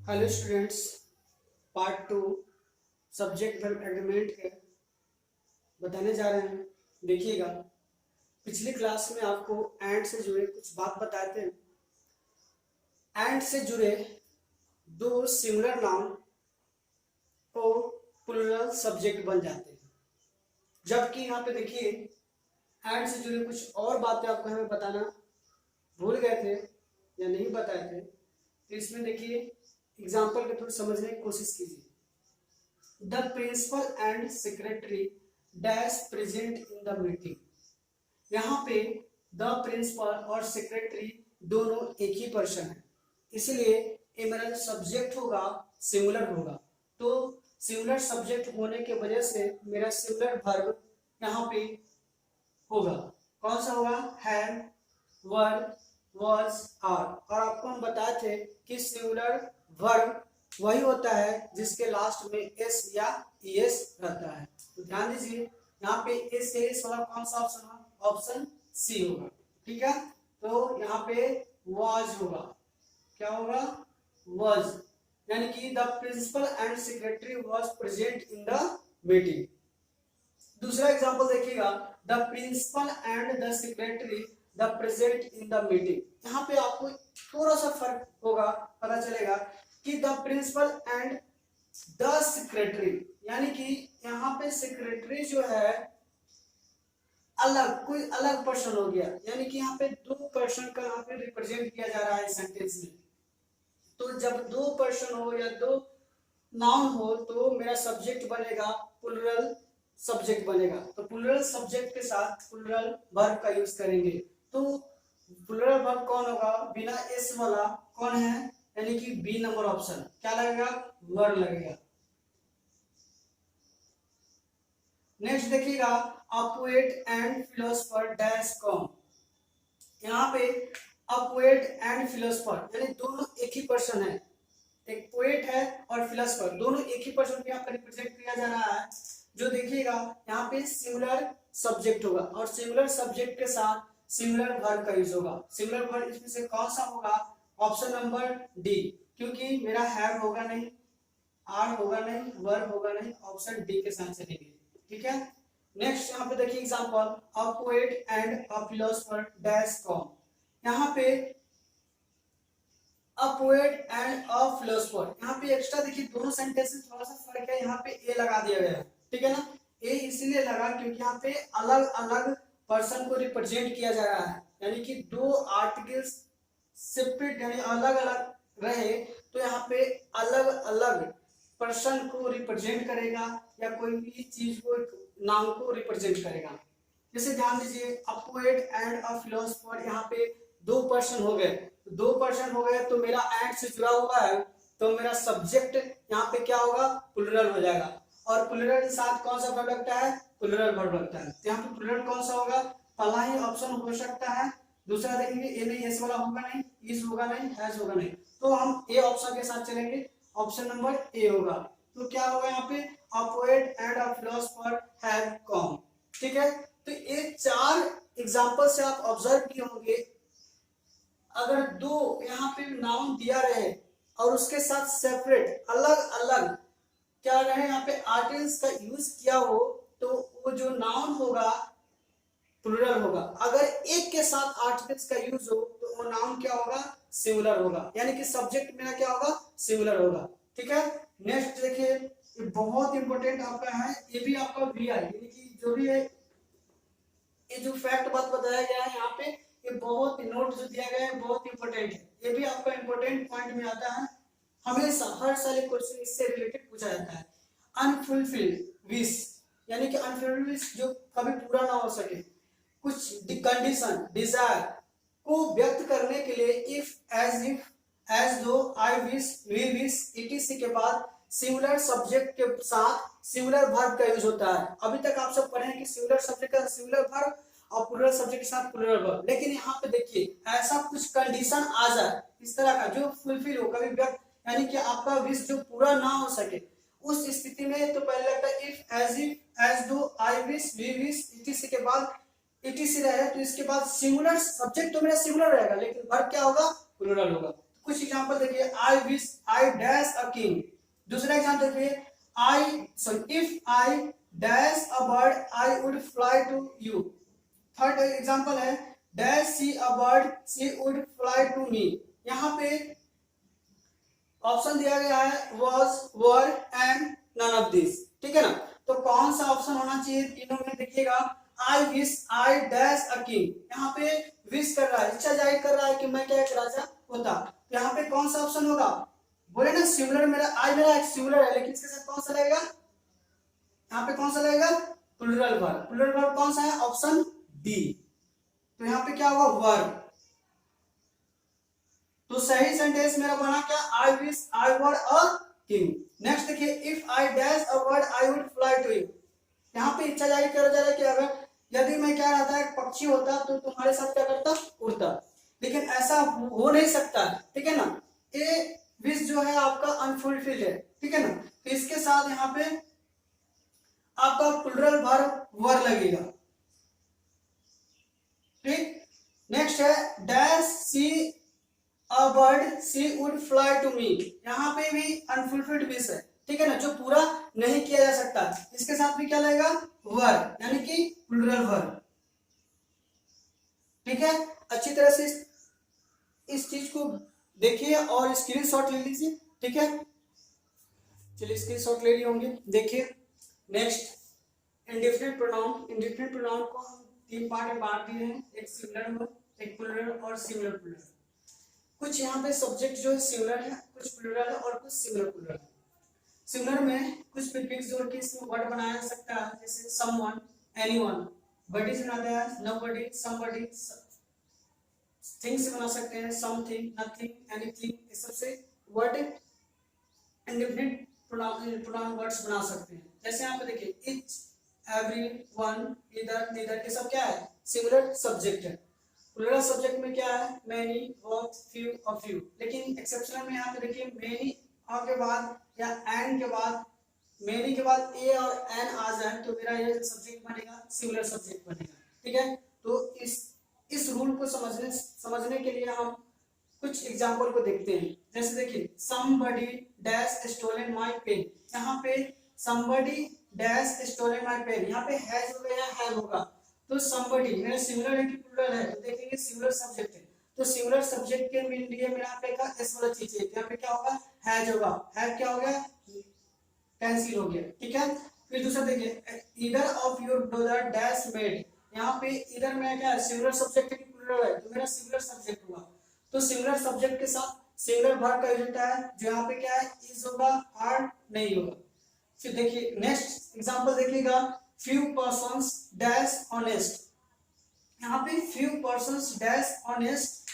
Hello students, part 2 subject verb agreement के बताने जा रहे हैं। देखिएगा, पिछली क्लास में आपको एंड से जुड़े कुछ बात बताए थे। एंड से जुड़े दो सिंगुलर नाउन को प्लूरल सब्जेक्ट बन जाते हैं, जबकि यहाँ पे देखिए एंड से जुड़े कुछ और बातें आपको हमें बताना भूल गए थे या नहीं बताए थे। तो इसमें देखिए एग्जाम्पल के थ्रू समझने की कोशिश कीजिए। The principal and secretary dash present in the meeting। यहाँ पे द प्रिंसिपल और सेक्रेटरी दोनों एक ही पर्सन है, इसलिए ये मेरा जो सब्जेक्ट होगा सिंगुलर होगा। तो सिंगुलर सब्जेक्ट होने के वजह से मेरा सिंगुलर वर्ब यहाँ पे होगा। कौन सा होगा? Have, were, was, are. और आपको हम बताए थे कि सिंगुलर वर्ब वही होता है जिसके लास्ट में एस या ईएस रहता है। तो ध्यान दीजिए, यहाँ पे एस एस वाला कौन सा ऑप्शन है? ऑप्शन सी होगा। ठीक है, तो यहाँ पे वॉज होगा। क्या होगा? वॉज, यानी कि the principal and secretary was present in the meeting. दूसरा एग्जांपल देखिएगा, the principal and the secretary the present in the meeting. यहाँ पे आपको थोड़ा सा फर्क होगा, पता चलेगा कि the principal and the secretary, यानी कि यहाँ पे सेक्रेटरी जो है अलग, कोई अलग पर्सन हो गया, यानी कि यहाँ पे दो पर्सन का यहाँ पे रिप्रेजेंट किया जा रहा है सेंटेंस में। तो जब दो पर्सन हो या दो नाउन हो तो मेरा सब्जेक्ट बनेगा प्लूरल सब्जेक्ट बनेगा। तो प्लूरल सब्जेक्ट के साथ प्लूरल वर्ब का यूज करेंगे। तो प्लूरल वर्ब कौन होगा? बिना एस वाला कौन है? यानी कि बी नंबर ऑप्शन। क्या लगेगा? वर लगेगा। नेक्स्ट देखिएगा, a poet and philosopher dash com. यहाँ पे अ पोएट एंड फिलोसोफर यानी दोनों एक ही पर्सन है। एक पोएट है और फिलोसोफर, दोनों एक ही पर्सन को यहाँ पर रिप्रेजेंट किया जा रहा है। जो देखिएगा यहाँ पे सिंगुलर सब्जेक्ट होगा और सिंगुलर सब्जेक्ट के साथ सिंगुलर वर्ब का यूज होगा। सिंगुलर वर्ब इसमें से कौन सा होगा? ऑप्शन नंबर डी, क्योंकि मेरा हैव होगा नहीं, आर होगा नहीं, वर्ब होगा नहीं, ऑप्शन डी के साथ चलेंगे। ठीक है, नेक्स्ट यहाँ पे देखिए example, a poet and a philosopher dash com. यहाँ पे a poet and a philosopher, यहाँ पे एक्स्ट्रा देखिए दोनों सेंटेंस में थोड़ा सा फर्क है। यहाँ पे ए लगा दिया गया है, ठीक है ना। ए इसलिए लगा क्योंकि यहाँ पे अलग अलग पर्सन को रिप्रेजेंट किया जा रहा है, यानी कि दो आर्टिकल्स सेपरेट यानी अलग अलग रहे तो यहाँ पे अलग अलग पर्सन को रिप्रेजेंट करेगा या कोई भी चीज को, नाम को रिप्रेजेंट करेगा। जैसे ध्यान दीजिए, a poet and a philosopher, यहाँ पे दो पर्सन हो गए। दो पर्सन हो गए तो मेरा एंड से जुड़ा हुआ है, तो मेरा सब्जेक्ट यहाँ पे क्या होगा? प्लूरल हो जाएगा। और प्लूरल के साथ कौन सा वर्ब लगता है? प्लूरल वर्ब लगता है। तो यहाँ पे प्लूरल कौन सा होगा? पहला ही ऑप्शन हो सकता है। दूसरा देखेंगे ए नहीं, एस वाला होगा नहीं, इज होगा नहीं, हैज होगा नहीं, तो हम ए ऑप्शन के साथ चलेंगे। ऑप्शन नंबर ए होगा। तो क्या होगा यहाँ पे? A poet and a philosopher have come. ठीक है, तो ये चार एग्जांपल से आप ऑब्जर्व किए होंगे, अगर दो यहाँ पे नाउन दिया रहे और उसके साथ सेपरेट अलग अलग क्या रहे, यहाँ पे आर्टिकल्स का यूज किया हो, तो वो जो नाउन होगा प्लूरल होगा। अगर एक के साथ आर्टिकल्स का यूज हो तो वो नाउन क्या होगा? सिंगुलर होगा, यानी कि सब्जेक्ट मेरा क्या होगा? सिंगुलर होगा। ठीक है, नेक्स्ट देखिए, ये बहुत इंपॉर्टेंट आपका है, ये भी आपका वी आई, यानी कि जो भी है, ये जो फैक्ट बात बताया गया है यहाँ पे, ये बहुत नोट जो दिया गया है बहुत इंपॉर्टेंट है। ये भी आपका इंपॉर्टेंट पॉइंट में आता है, हमेशा हर साल क्वेश्चन इससे रिलेटेड पूछा जाता है। अनफुलफिल्ड विश, यानी कि अनफुलफिल्ड विश जो कभी पूरा ना हो सके, कुछ कंडीशन डिजायर को व्यक्त करने के लिए if, as though, I wish, we wish, etc के बाद सिंगुलर सब्जेक्ट के साथ सिंगुलर वर्ब का यूज होता है। अभी तक आप सब पढ़े हैं कि सिंगुलर सब्जेक्ट का सिंगुलर वर्ब और प्लूरल सब्जेक्ट के साथ प्लूरल वर्ब, लेकिन यहाँ पे देखिए ऐसा कुछ कंडीशन आ जाए इस तरह का जो फुलफिल हो, कभी व्यक्त यानी कि आपका विश जो पूरा ना हो सके, उस स्थिति में तो पहले लगता है if, as though, I wish, we wish, etc के बाद इटीसी रहे तो इसके बाद सिंगुलर सब्जेक्ट तो मेरा सिंगुलर रहेगा लेकिन वर्ब क्या होगा? प्लूरल होगा। कुछ एग्जांपल देखिए, I wish I dash a king. दूसरा एग्जांपल देखिए, I sorry if I dash a bird I would fly to you. Third example है, dash see a bird she would fly to me. यहाँ पे option दिया गया है was, were and none of these, ठीक है ना। तो कौन सा ऑप्शन होना चाहिए तीनों में? देखिएगा, आई wish I dash a king, यहाँ पे विश कर रहा है, इच्छा जाहिर कर रहा है कि मैं क्या एक राजा होता। तो यहाँ पे कौन सा ऑप्शन होगा? बोले ना सिंगुलर, मेरा आई मेरा एक सिंगुलर है, लेकिन इसके साथ कौन सा लगेगा? यहाँ पे कौन सा लगेगा? Plural verb. प्लूरल वर्ब कौन सा है? Option D. तो यहाँ पे क्या होगा? वर्ब। तो सही सेंटेंस मेरा बना क्या? I wish I were a king. Next देखिए, if I dash a bird I would fly to you. यहाँ पे इच्छा जाहिर किया जा रहा है कि अगर यदि मैं क्या रहता है पक्षी होता तो तुम्हारे साथ क्या करता? उड़ता। लेकिन ऐसा हो नहीं सकता, ठीक है ना। ये विश जो है आपका अनफुलफिल्ड है, ठीक है ना। तो इसके साथ यहाँ पे आपका प्लूरल वर्ब वर लगेगा, ठीक। नेक्स्ट है, dash see a bird she would fly to me. यहाँ पे भी अनफुलफिल्ड विश है, ठीक है ना, जो पूरा नहीं किया जा सकता। इसके साथ भी क्या लगेगा? वर्ब, यानी कि प्लूरल वर्ब, ठीक है। अच्छी तरह से इस चीज को देखिए और स्क्रीनशॉट ले लीजिए, ठीक है। चलिए स्क्रीनशॉट ले लिए होंगे, देखिए। Next, indefinite pronoun. Indefinite pronoun को हम तीन पार्ट में बांट दिए हैं, एक सिंगुलर वर्ब, एक प्लूरल और सिंगुलर प्लूरल। कुछ यहाँ पे सब्जेक्ट जो है सिंगुलर है, कुछ प्लूरल है और कुछ सिंगुलर प्लूरल है। सिंगुलर में कुछ प्रीफिक्स जोड़ के इसमें वर्ड बनाया जा सकता है, जैसे समवन, एनीवन, बडी से बनाते हैं, नोबडी, समबडी, थिंग्स से बना सकते हैं, समथिंग, नथिंग, एनीथिंग। इस सब से वर्ड इंडेफिनिट प्रोनाउन वर्ड्स बना सकते हैं। जैसे यहाँ पे देखिए, ईच, एवरी, वन, इधर, नीदर, ये सब क्या है? सिंगुलर सब्जेक्ट है। प्लूरल सब्जेक्ट में क्या है? मैनी, बोथ, फ्यू और फ्यू। लेकिन एक्सेप्शनल में यहाँ पे देखिए, मैनी के बाद या एंड के बाद, मैनी के बाद ए और एन आ जाए तो मेरा ये सब्जेक्ट बनेगा सिंगुलर सब्जेक्ट बनेगा, ठीक है। तो इस रूल को समझने के लिए हम कुछ एग्जांपल को देखते हैं। जैसे देखिए, somebody dash stolen my pen। यहाँ पे somebody dash stolen my pen, यहाँ पे हैज होगा या हैव होगा। तो somebody मेरा सिंगुलर है कि प्लूरल है? तो देखेंगे सिंगुलर सब्जेक्ट है, तो सिंगुलर सब्जेक्ट के लिए मेरा यहाँ पे का एस वाला चीज है, यहाँ पे क्या होगा? हैज होगा। हैव क्या हो गया? कैंसिल हो गया, ठीक है। फिर दूसरा देखिए, either of your brother dash made. यहाँ पे इधर में क्या है? सिंगुलर सब्जेक्ट है कि प्लूरल है? तो मेरा सिंगुलर सब्जेक्ट हुआ। तो सिंगुलर सब्जेक्ट के साथ सिंगुलर वर्ब का यूज होता है, जो यहाँ पे क्या है? इज होगा, आर नहीं होगा। फिर देखिए नेक्स्ट एग्जांपल देखिएगा, फ्यू पर्सन्स डैश ऑनेस्ट। यहाँ पे फ्यू पर्सन्स डैश ऑनेस्ट।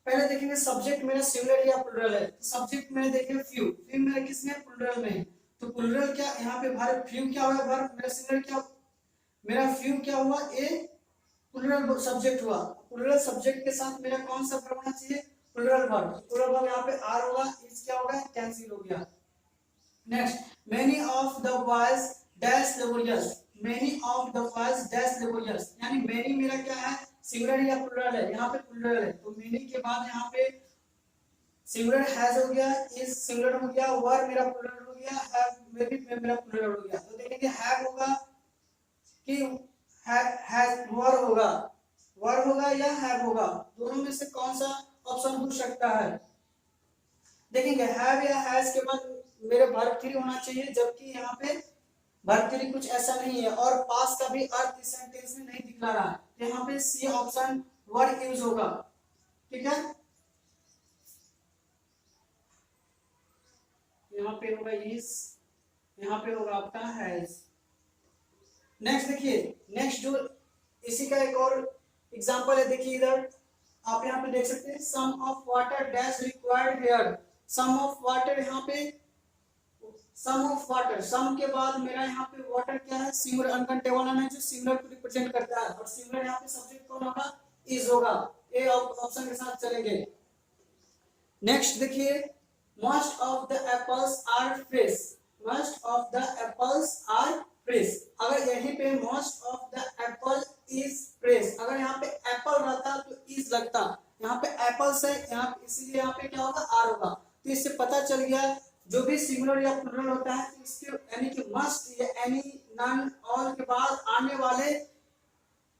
पहले देखेंगे सब्जेक्ट मेरा सिंगुलर या प्लूरल है। सब्जेक्ट में देखिए फ्यू, फ्यू मेरा किसमें? प्लूरल में है। तो प्लूरल क्या यहाँ पे वर्ब, फ्यू क्या हुआ वर्ब, मेरा सिंगुलर क्या, मेरा फ्यू क्या हुआ? ए प्लूरल सब्जेक्ट हुआ। प्लूरल सब्जेक्ट के साथ मेरा कौन सा वर्ब होना चाहिए? Plural verb. प्लूरल वर्ब यहाँ पे आर होगा, इस क्या होगा? कैंसिल हो गया। Next, many of the boys dash laborious. Many of the boys dash laborious, यानी मेनी मेरा क्या है? सिंगुलर या प्लूरल है? यहाँ पे प्लूरल है, तो मेनी के बाद यहाँ पे सिंगुलर हैज हो गया, इज सिंगुलर हो गया, वर मेरा प्लूरल हो गया, हैव मेरा प्लूरल हो गया। तो देखेंगे हैव होगा कि हैज, वर होगा, वर होगा या हैव होगा, दोनों में से कौन सा ऑप्शन हो सकता है? देखेंगे हैव या हैज के बाद मेरे वर्ब थ्री होना चाहिए, जबकि यहाँ पे वर्ब थ्री कुछ ऐसा नहीं है और पास का भी अर्थ इस सेंटेंस में नहीं दिखला रहा है। तो यहाँ पे सी ऑप्शन वर्ड यूज होगा, ठीक है। यहाँ पे होगा इज, यहाँ पे होगा आपका हैज। नेक्स्ट देखिए, नेक्स्ट जो इसी का एक और एग्जांपल है, देखिए इधर आप यहाँ पे देख सकते हैं, some of water dash required here. Some of water, यहाँ पे सम ऑफ वाटर, सम के बाद मेरा यहाँ पे वाटर क्या है? सिंगुलर अनकंटेबल है, जो सिंगुलर को रिप्रेजेंट करता है, और सिंगुलर यहाँ पे सब्जेक्ट कौन होगा? इज होगा। ए ऑप्शन के साथ चलेंगे। नेक्स्ट देखिए, most of the apples are fresh. Most of the apples are fresh, अगर यहीं पे most of the apple is fresh, अगर यहाँ पे एप्पल रहता तो इज लगता, यहाँ पे एप्पल्स है, यहाँ पे इसीलिए यहाँ पे क्या होगा आर होगा। तो इससे पता चल गया जो भी सिंगुलर या प्लूरल होता है तो इसके यानी कि मस्ट या एनी, नन, ऑल के बाद आने वाले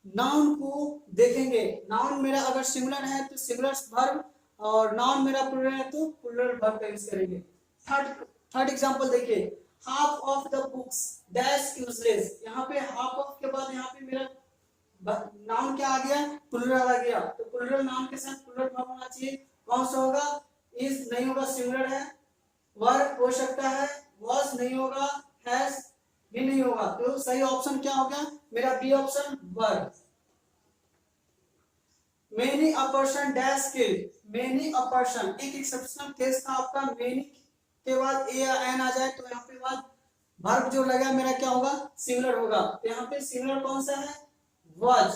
नाउन को देखेंगे। नाउन मेरा अगर सिंगुलर है तो सिंगुलर वर्ब, और नाउन मेरा प्लूरल है तो प्लूरल वर्ब का यूज करेंगे। थर्ड एग्जांपल देखिए, half of the books dash useless. यहाँ पे हाफ ऑफ के बाद यहाँ पे मेरा नाउन क्या आ गया, प्लूरल आ गया। तो प्लूरल नाउन के साथ प्लूरल वर्ब होना चाहिए। कौन सा होगा, इज नहीं होगा, सिंगुलर है। वर्ब हो सकता है, वॉज नहीं होगा, हैज भी नहीं होगा। तो सही ऑप्शन क्या हो गया मेरा, B option verb. Many a person dash kill, many a person, एक एक्सेप्शनल केस था आपका, मेनी के बाद ए या एन आ जाए तो यहाँ पे बाद वर्ब जो लगा मेरा क्या होगा, सिंगुलर होगा। तो यहाँ पे सिंगुलर कौन सा है, was,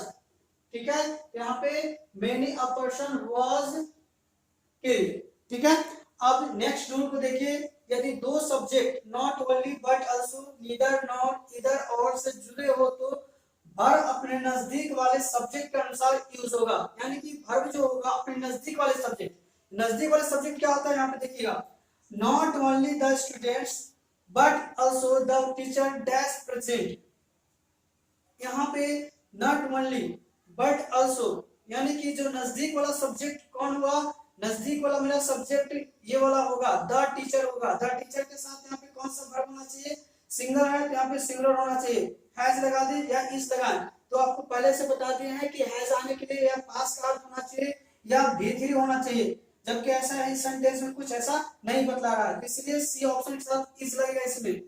ठीक है। यहाँ पे many a person was killed, ठीक है। अब नेक्स्ट रूल को देखिए, यदि दो subject not only but also, neither, not, इधर और से जुड़े हो तो वर्ब अपने नजदीक वाले सब्जेक्ट के अनुसार यूज होगा। यानी कि वर्ब जो होगा अपने नजदीक वाले सब्जेक्ट, नजदीक वाले सब्जेक्ट क्या होता है, यहाँ पे देखिएगा, not only the students but also the teacher dash present. यहाँ पे नॉट ओनली बट आल्सो, यानी कि जो नजदीक वाला सब्जेक्ट कौन हुआ, नजदीक वाला मेरा सब्जेक्ट ये वाला होगा, द टीचर होगा। द टीचर के साथ यहाँ पे कौन सा वर्ब होना चाहिए, सिंगुलर है तो यहाँ पे सिंगुलर होना चाहिए। हैज लगा दे या इज लगा, तो आपको पहले से बता दिए हैं कि हैज आने के लिए या पास का अर्थ होना चाहिए या भी3 होना चाहिए, जबकि ऐसा है इस सेंटेंस में कुछ ऐसा नहीं बतला रहा है, इसलिए सी ऑप्शन के साथ इज लगेगा। इसमें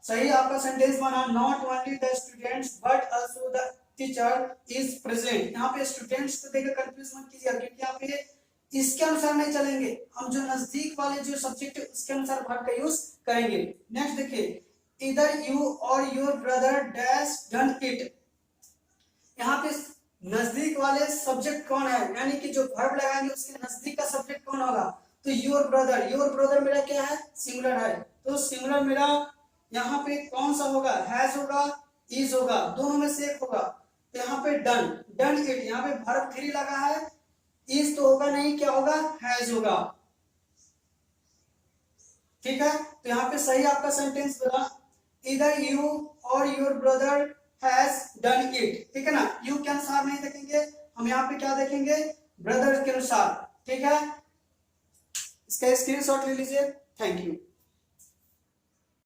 सही आपका सेंटेंस बना, not only the students but also the teacher is present. यहाँ पे स्टूडेंट्स को देखकर कंफ्यूज मत कीजिए, क्योंकि यहाँ पे इसके अनुसार नहीं चलेंगे, हम जो नजदीक वाले जो सब्जेक्ट है उसके अनुसार वर्ब का यूज करेंगे। नेक्स्ट देखिए, इधर यू और your brother dash done it. यहाँ पे नजदीक वाले सब्जेक्ट कौन है, यानी कि जो वर्ब लगाएंगे उसके नजदीक का सब्जेक्ट कौन होगा, तो योर ब्रदर। योर ब्रदर मेरा क्या है, सिंगुलर है, तो सिंगुलर मेरा यहाँ पे कौन सा होगा, हैज होगा, इज होगा, दोनों में से एक होगा। तो यहाँ पे डन, डन इट, यहाँ पे वर्ब 3 लगा है, इज तो होगा नहीं, क्या होगा, हैज होगा, ठीक है। तो यहाँ पे सही आपका सेंटेंस बना, इधर यू और your brother has done it, ठीक है ना। यू के अनुसार नहीं देखेंगे हम, यहाँ पे क्या देखेंगे, ब्रदर के अनुसार, ठीक है। इसका स्क्रीनशॉट ले लीजिए, थैंक यू।